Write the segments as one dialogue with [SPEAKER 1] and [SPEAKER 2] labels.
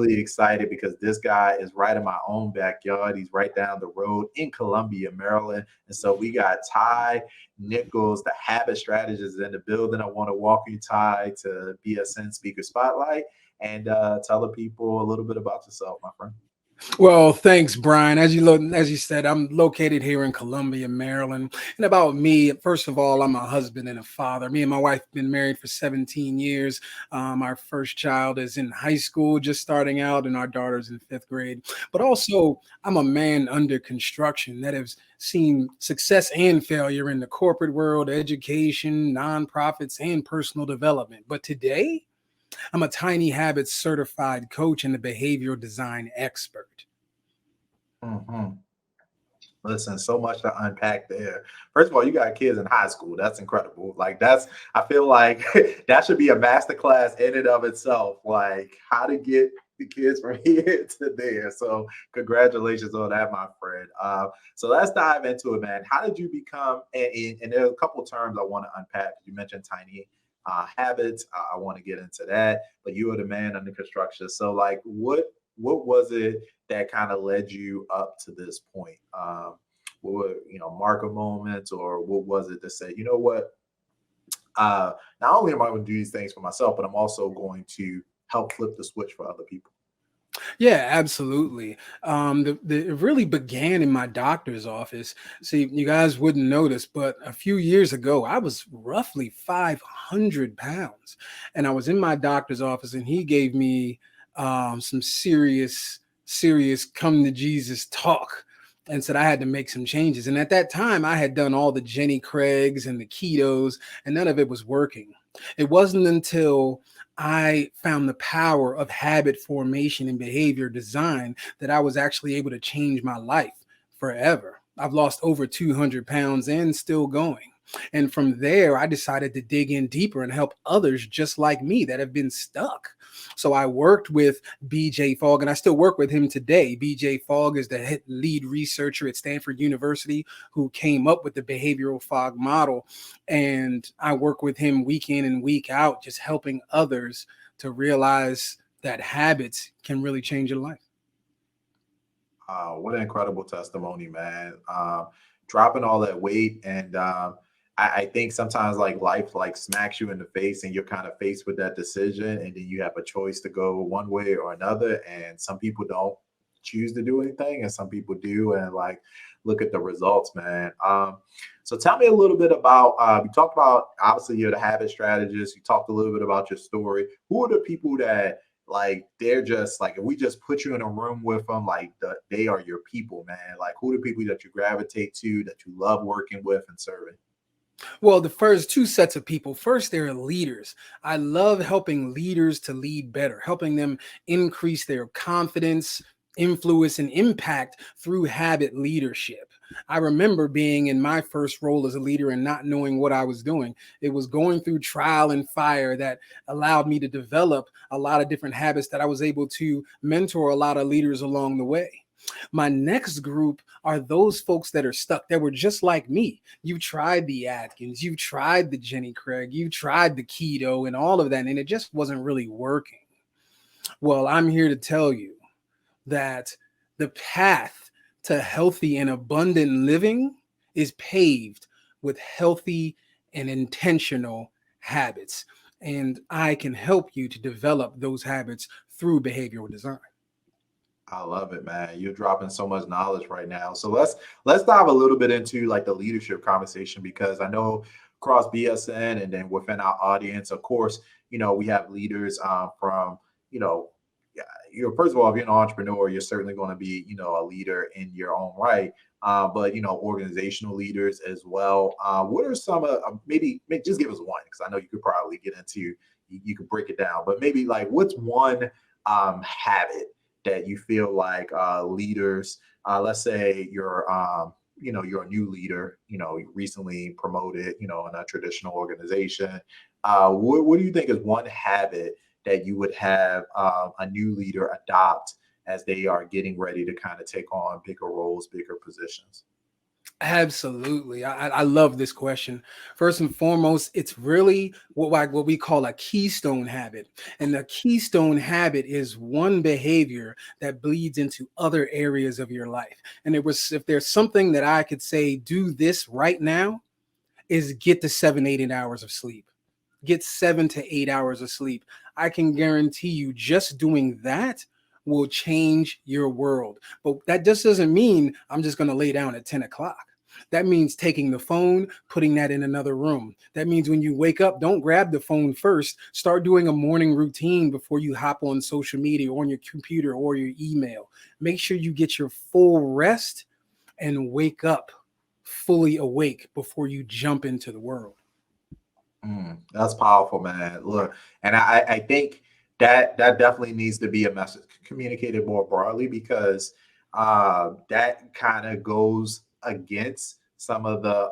[SPEAKER 1] really excited because this guy is right in my own backyard. He's right down the road in Columbia, Maryland. And so we got Ty Nichols, the Habit Strategist, in the building. I want to welcome you, Ty, to BSN Speaker Spotlight, and tell the people a little bit about yourself, my friend.
[SPEAKER 2] Well, thanks, Brian. As you said, I'm located here in Columbia, Maryland. And about me, first of all, I'm a husband and a father. Me and my wife have been married for 17 years. Our first child is in high school, just starting out, and our daughter's in fifth grade. But also, I'm a man under construction that has seen success and failure in the corporate world, education, nonprofits, and personal development. But today, I'm a Tiny Habits certified coach and a behavioral design expert.
[SPEAKER 1] Hmm. Listen, so much to unpack there. First of all, you got kids in high school. That's incredible. Like I feel like that should be a master class in and of itself. Like how to get the kids from here to there. So congratulations on that, my friend. So let's dive into it, man. How did you become? And there are a couple of terms I want to unpack. You mentioned tiny habits. I want to get into that. But you are the man under construction. So like, what was it that kind of led you up to this point? What were, marker moments, or what was it that said, you know what? Not only am I going to do these things for myself, but I'm also going to help flip the switch for other people.
[SPEAKER 2] Yeah, absolutely. It really began in my doctor's office. See, you guys wouldn't notice, but a few years ago, I was roughly 500 pounds. And I was in my doctor's office, and he gave me some serious come to Jesus talk and said I had to make some changes. And at that time, I had done all the Jenny Craigs and the ketos, and none of it was working. It wasn't until I found the power of habit formation and behavior design that I was actually able to change my life forever. I've lost over 200 pounds and still going. And from there, I decided to dig in deeper and help others just like me that have been stuck. So I worked with BJ Fogg, and I still work with him today. BJ Fogg is the lead researcher at Stanford University who came up with the behavioral fog model. And I work with him week in and week out, just helping others to realize that habits can really change your life.
[SPEAKER 1] What an incredible testimony, man. Dropping all that weight. And I think sometimes like life like smacks you in the face and you're kind of faced with that decision. And then you have a choice to go one way or another. And some people don't choose to do anything and some people do. And like, look at the results, man. So tell me a little bit about, you talked about, obviously you're the habit strategist. You talked a little bit about your story. Who are the people that like they're just like if we just put you in a room with them, like they are your people, man. Like who are the people that you gravitate to, that you love working with and serving?
[SPEAKER 2] Well, the first two sets of people, first, they're leaders. I love helping leaders to lead better, helping them increase their confidence, influence, and impact through habit leadership. I remember being in my first role as a leader and not knowing what I was doing. It was going through trial and fire that allowed me to develop a lot of different habits that I was able to mentor a lot of leaders along the way. My next group are those folks that are stuck, that were just like me. You tried the Atkins, you tried the Jenny Craig, you tried the keto and all of that, and it just wasn't really working. Well, I'm here to tell you that the path to healthy and abundant living is paved with healthy and intentional habits. And I can help you to develop those habits through behavioral design.
[SPEAKER 1] I love it, man. You're dropping so much knowledge right now. So let's dive a little bit into like the leadership conversation because I know across BSN and then within our audience, of course, we have leaders from, you know, yeah, first of all, if you're an entrepreneur, you're certainly going to be, a leader in your own right. But organizational leaders as well. What are some maybe just give us one because I know you could probably get into you could break it down, but maybe like what's one habit that you feel like leaders, let's say you're a new leader, you recently promoted, in a traditional organization. What do you think is one habit that you would have a new leader adopt as they are getting ready to kind of take on bigger roles, bigger positions?
[SPEAKER 2] Absolutely. I love this question. First and foremost, it's really what we call a keystone habit. And the keystone habit is one behavior that bleeds into other areas of your life. And it was if there's something that I could say, do this right now, is get the 7, 8 hours of sleep. Get 7 to 8 hours of sleep. I can guarantee you just doing that will change your world. But that just doesn't mean I'm just going to lay down at 10 o'clock. That means taking the phone, putting that in another room. That means when you wake up, don't grab the phone first. Start doing a morning routine before you hop on social media or on your computer or your email. Make sure you get your full rest and wake up fully awake before you jump into the world.
[SPEAKER 1] That's powerful, man. Look, and I think that definitely needs to be a message communicated more broadly because that kind of goes against some of the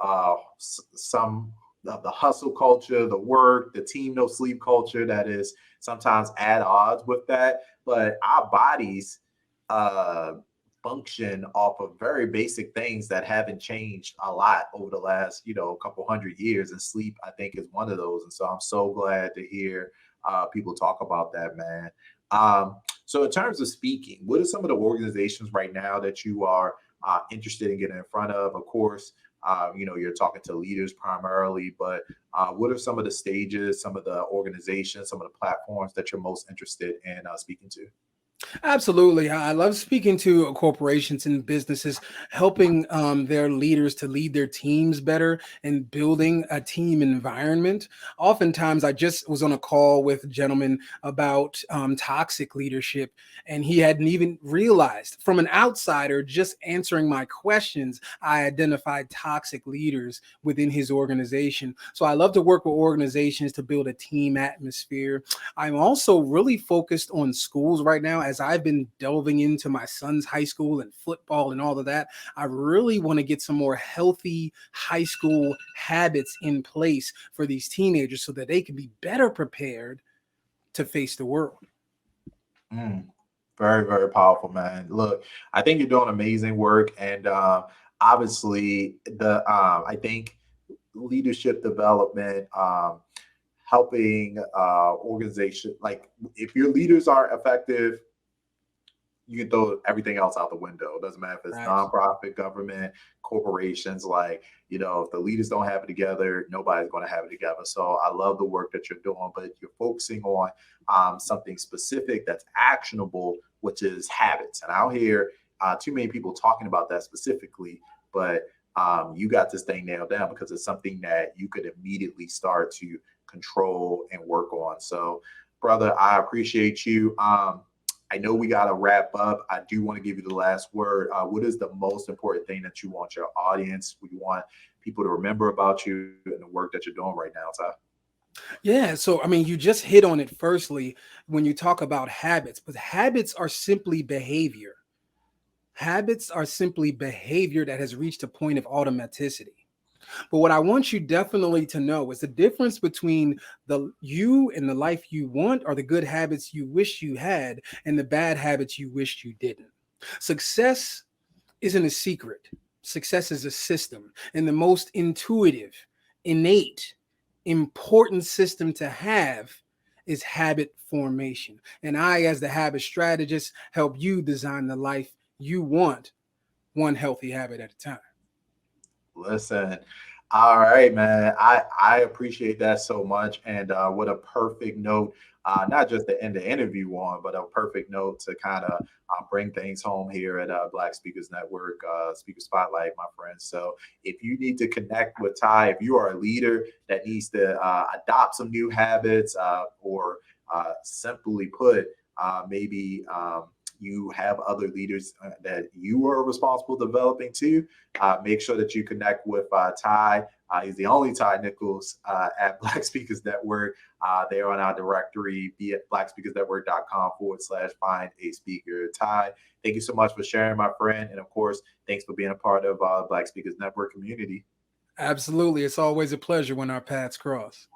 [SPEAKER 1] some of the hustle culture, the work, the team no sleep culture that is sometimes at odds with that. But our bodies uh, function off of very basic things that haven't changed a lot over the last, couple hundred years. And sleep, I think, is one of those. And so I'm so glad to hear people talk about that, man. So in terms of speaking, what are some of the organizations right now that you are interested in getting in front of? Of course, you're talking to leaders primarily, but what are some of the stages, some of the organizations, some of the platforms that you're most interested in speaking to?
[SPEAKER 2] Absolutely. I love speaking to corporations and businesses, helping their leaders to lead their teams better and building a team environment. Oftentimes, I just was on a call with a gentleman about toxic leadership, and he hadn't even realized from an outsider just answering my questions, I identified toxic leaders within his organization. So I love to work with organizations to build a team atmosphere. I'm also really focused on schools right now as I've been delving into my son's high school and football and all of that. I really want to get some more healthy high school habits in place for these teenagers so that they can be better prepared to face the world.
[SPEAKER 1] Mm, very, very powerful, man. Look, I think you're doing amazing work, and obviously, I think leadership development, helping organization, like if your leaders aren't effective, you can throw everything else out the window. It doesn't matter if it's
[SPEAKER 2] Facts.
[SPEAKER 1] nonprofit, government, corporations. Like, if the leaders don't have it together, nobody's going to have it together. So I love the work that you're doing, but you're focusing on something specific that's actionable, which is habits. And I don't hear too many people talking about that specifically, but you got this thing nailed down because it's something that you could immediately start to control and work on. So, brother, I appreciate you. I know we got to wrap up. I do want to give you the last word. What is the most important thing that you want your audience, what you want people to remember about you and the work that you're doing right now, Ty?
[SPEAKER 2] Yeah, so I mean, you just hit on it firstly when you talk about habits, but habits are simply behavior. Habits are simply behavior that has reached a point of automaticity. But what I want you definitely to know is the difference between the you and the life you want are the good habits you wish you had and the bad habits you wished you didn't. Success isn't a secret. Success is a system. And the most intuitive, innate, important system to have is habit formation. And I, as the habit strategist, help you design the life you want, one healthy habit at a time.
[SPEAKER 1] Listen, all right, man. I appreciate that so much, and what a perfect note, not just to end the interview on, but a perfect note to kind of bring things home here at Black Speakers Network, Speaker Spotlight, my friends. So, if you need to connect with Ty, if you are a leader that needs to adopt some new habits, or simply put, maybe. You have other leaders that you are responsible developing too. Make sure that you connect with Ty. He's the only Ty Nichols at Black Speakers Network. They're on our directory, be at blackspeakersnetwork.com/find a speaker. Ty, thank you so much for sharing, my friend. And of course, thanks for being a part of Black Speakers Network community.
[SPEAKER 2] Absolutely. It's always a pleasure when our paths cross.